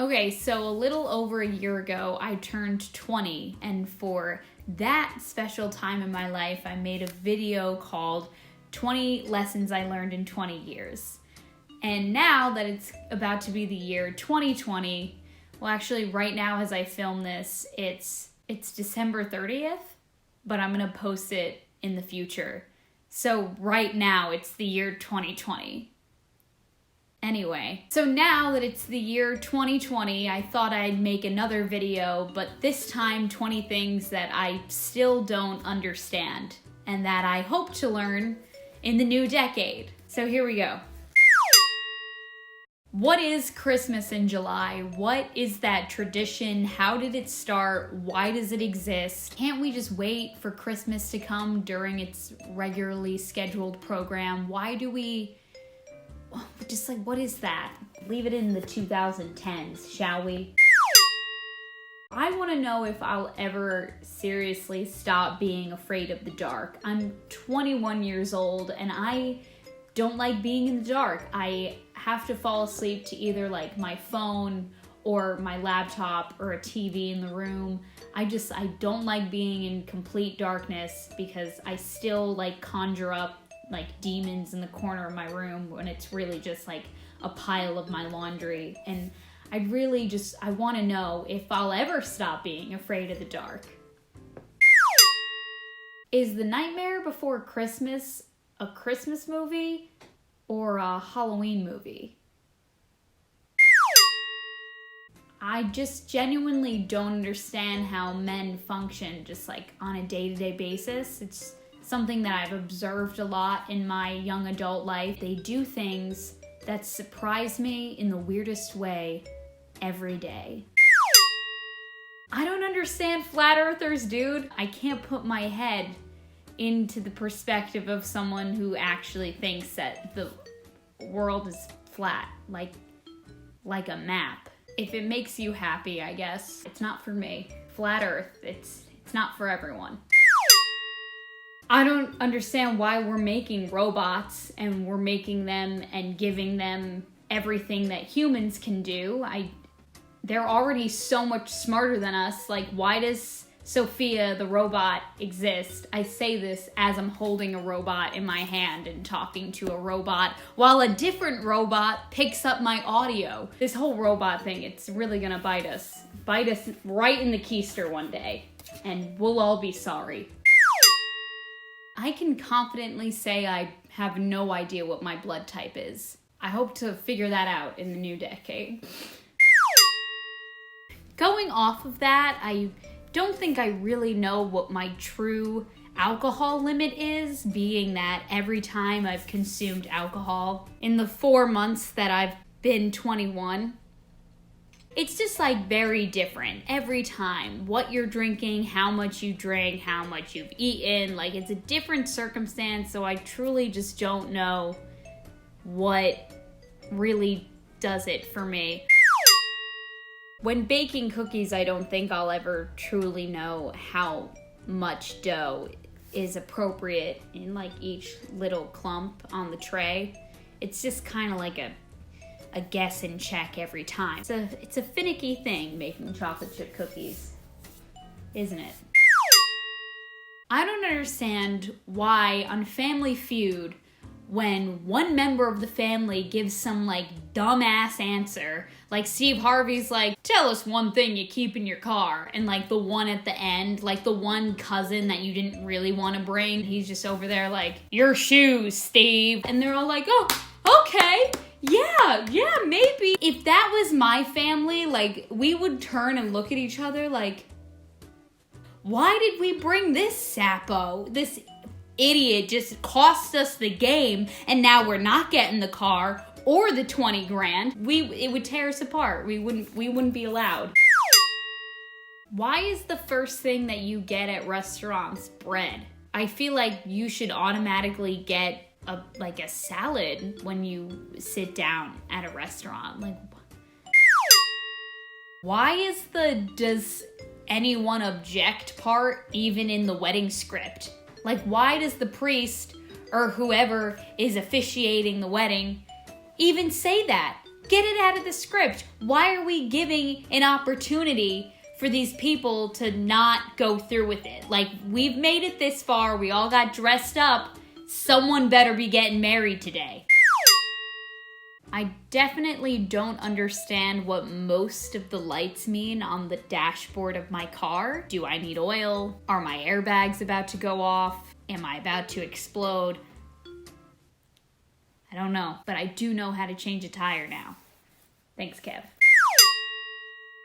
Okay, so a little over a year ago, I turned 20, and for that special time in my life, I made a video called 20 Lessons I Learned in 20 Years. And now that it's about to be the year 2020, well, actually right now as I film this, it's December 30th, but I'm gonna post it in the future. So right now it's the year 2020. Anyway, so now that it's the year 2020, I thought I'd make another video, but this time 20 things that I still don't understand and that I hope to learn in the new decade. So here we go. What is Christmas in July? What is that tradition? How did it start? Why does it exist? Can't we just wait for Christmas to come during its regularly scheduled program? Why do we... Just like, what is that? Leave it in the 2010s, shall we? I want to know if I'll ever seriously stop being afraid of the dark. I'm 21 years old and I don't like being in the dark. I have to fall asleep to either like my phone or my laptop or a TV in the room. I don't like being in complete darkness because I still like conjure up like demons in the corner of my room when it's really just like a pile of my laundry. And I want to know if I'll ever stop being afraid of the dark. Is The Nightmare Before Christmas a Christmas movie or a Halloween movie? I just genuinely don't understand how men function just like on a day-to-day basis. It's something that I've observed a lot in my young adult life. They do things that surprise me in the weirdest way every day. I don't understand flat earthers, dude. I can't put my head into the perspective of someone who actually thinks that the world is flat, like a map. If it makes you happy, I guess. It's not for me. Flat earth, it's not for everyone. I don't understand why we're making robots and we're making them and giving them everything that humans can do. They're already so much smarter than us. Like, why does Sophia the robot exist? I say this as I'm holding a robot in my hand and talking to a robot while a different robot picks up my audio. This whole robot thing, it's really gonna bite us. Bite us right in the keister one day, and we'll all be sorry. I can confidently say I have no idea what my blood type is. I hope to figure that out in the new decade. Going off of that, I don't think I really know what my true alcohol limit is, being that every time I've consumed alcohol in the 4 months that I've been 21, it's just like very different every time. What you're drinking, how much you drink, how much you've eaten, like it's a different circumstance, so I truly just don't know what really does it for me. When baking cookies, I don't think I'll ever truly know how much dough is appropriate in like each little clump on the tray. It's just kind of like a guess and check every time. It's a finicky thing making chocolate chip cookies, isn't it? I don't understand why on Family Feud, when one member of the family gives some like dumbass answer, like Steve Harvey's like, tell us one thing you keep in your car, and like the one at the end, like the one cousin that you didn't really want to bring, he's just over there like, your shoes, Steve. And they're all like, oh, okay. Yeah, maybe. If that was my family, like, we would turn and look at each other like, why did we bring this sappo? This idiot just cost us the game, and now we're not getting the car or the 20 grand. It would tear us apart. We wouldn't be allowed. Why is the first thing that you get at restaurants bread? I feel like you should automatically get a salad when you sit down at a restaurant. Like, why is the does anyone object part even in the wedding script? Like, why does the priest or whoever is officiating the wedding even say that? get it out of the script. Why are we giving an opportunity for these people to not go through with it? Like, we've made it this far. We all got dressed up. Someone better be getting married today. I definitely don't understand what most of the lights mean on the dashboard of my car. Do I need oil? Are my airbags about to go off? Am I about to explode? I don't know, but I do know how to change a tire now. Thanks, Kev.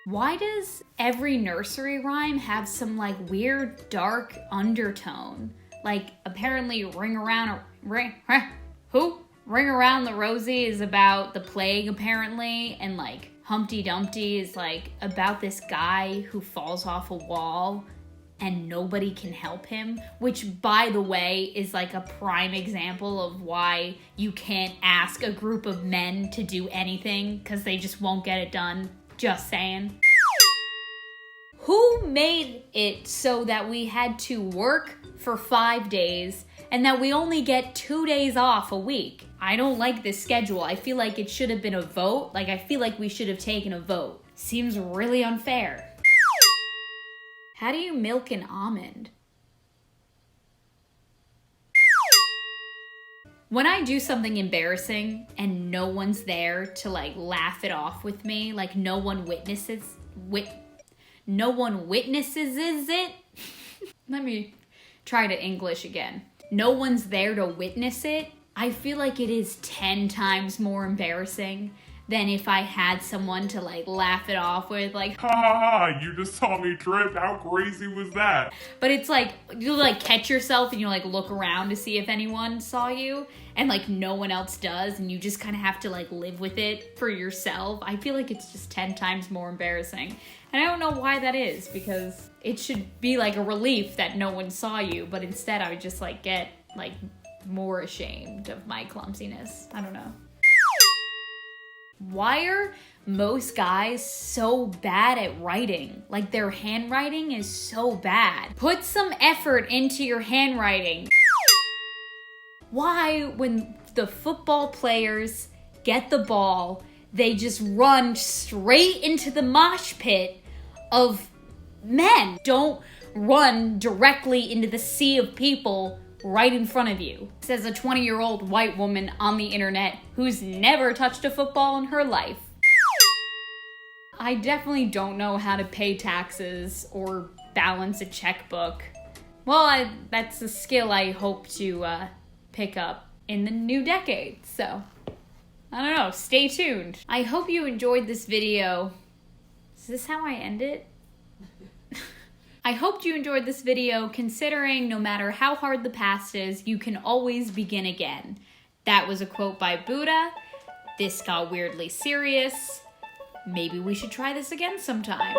Why does every nursery rhyme have some like weird dark undertone? Like apparently Ring Around the Rosie is about the plague apparently, and like Humpty Dumpty is like about this guy who falls off a wall and nobody can help him, which by the way is like a prime example of why you can't ask a group of men to do anything because they just won't get it done. Just saying. Who made it so that we had to work for 5 days and that we only get 2 days off a week? I don't like this schedule. I feel like it should have been a vote. Like, I feel like we should have taken a vote. Seems really unfair. How do you milk an almond? When I do something embarrassing and no one's there to like laugh it off with me, like no one witnesses it. Let me try to English again. No one's there to witness it. I feel like it is 10 times more embarrassing than if I had someone to like laugh it off with, like, ha ha ha, you just saw me trip, how crazy was that? But it's like, you like catch yourself and you like look around to see if anyone saw you, and like no one else does, and you just kind of have to like live with it for yourself. I feel like it's just 10 times more embarrassing. And I don't know why that is, because it should be like a relief that no one saw you, but instead I would just like get like more ashamed of my clumsiness. I don't know. Why are most guys so bad at writing? Like their handwriting is so bad. Put some effort into your handwriting. Why, when the football players get the ball, they just run straight into the mosh pit of men? Don't run directly into the sea of people right in front of you, says a 20-year-old white woman on the internet who's never touched a football in her life. I definitely don't know how to pay taxes or balance a checkbook. Well, that's a skill I hope to pick up in the new decade, so I don't know, stay tuned. I hope you enjoyed this video. Is this how I end it? I hoped you enjoyed this video, considering no matter how hard the past is, you can always begin again. That was a quote by Buddha. This got weirdly serious. Maybe we should try this again sometime.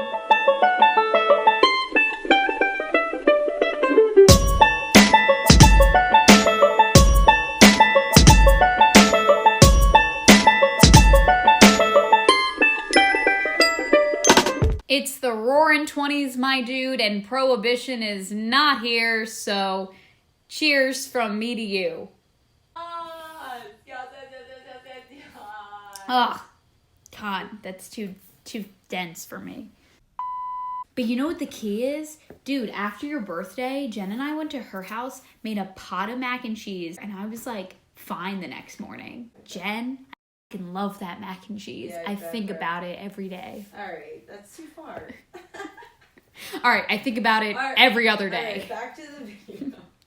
It's the roaring 20s, my dude, and Prohibition is not here, so cheers from me to you. Ugh, God, that's too dense for me. But you know what the key is? Dude, after your birthday, Jen and I went to her house, made a pot of mac and cheese, and I was like, fine the next morning. Jen, I can love that mac and cheese. Yeah, I think about it every day. Alright, that's too far. Alright, I think about it every other day. Alright, back to the video.